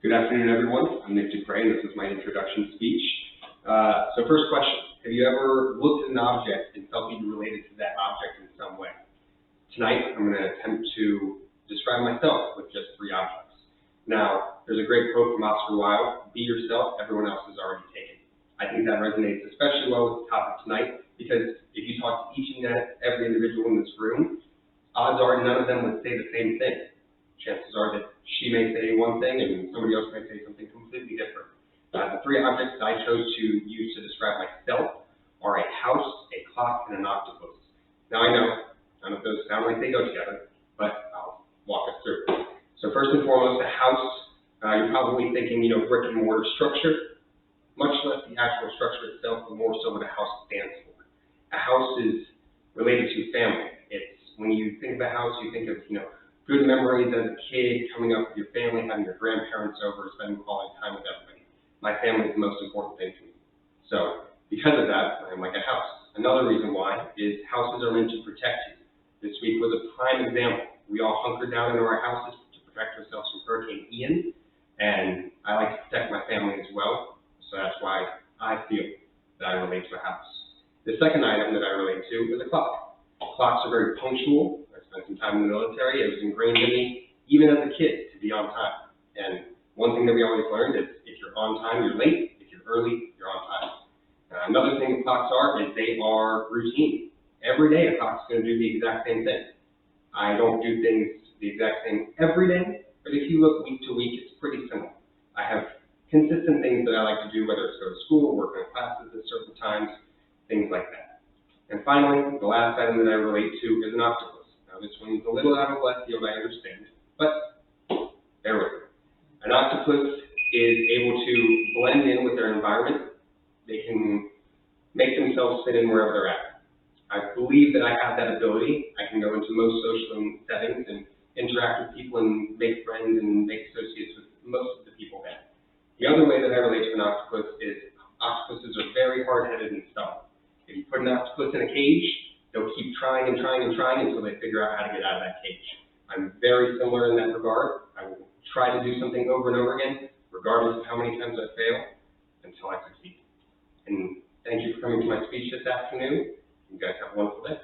Good afternoon, everyone. I'm Nick Dupras, and this is my introduction speech. So first question, have you ever looked at an object and felt you related to that object in some way? Tonight, I'm going to attempt to describe myself with just 3 objects. Now, there's a great quote from Oscar Wilde, "Be yourself, everyone else is already taken." I think that resonates especially well with the topic tonight, because if you talk to each and every individual in this room, odds are none of them would say the same thing. Chances are that she may say one thing and somebody else may say something completely different. The 3 objects that I chose to use to describe myself are a house, a clock, and an octopus. Now I know none of those sound like they go together, but I'll walk us through. So first and foremost, a house, you're probably thinking, brick and mortar structure, much less the actual structure itself, but more so what a house stands for. A house is related to family. It's when you think of a house, you think of, good memories as a kid, coming up with your family, having your grandparents over, spending quality time with everybody. My family is the most important thing to me. So, because of that, I'm like a house. Another reason why is houses are meant to protect you. This week was a prime example. We all hunkered down into our houses to protect ourselves from Hurricane Ian, and I like to protect my family as well, so that's why I feel that I relate to a house. The second item that I relate to is a clock. Clocks are very punctual. I spent some time in the military. It was ingrained in me, even as a kid, to be on time. And one thing that we always learned is if you're on time, you're late. If you're early, you're on time. Another thing that clocks are is they are routine. Every day a clock's going to do the exact same thing. I don't do things the exact same every day, but if you look week to week, it's pretty similar. I have consistent things that I like to do, whether it's go to school, work in classes at certain times, things like that. And finally, the last item that I relate to is an octopus. Now this one's a little out of left field, I understand, but bear with me. An octopus is able to blend in with their environment. They can make themselves fit in wherever they're at. I believe that I have that ability. I can go into most social settings and interact with people and make friends and make associates with most of the people there. The other way that I relate to an octopus is octopuses are very hard-headed and stubborn. If you put an octopus in a cage, they'll keep trying and trying and trying until they figure out how to get out of that cage. I'm very similar in that regard. I will try to do something over and over again, regardless of how many times I fail, until I succeed. And thank you for coming to my speech this afternoon. You guys have a wonderful day.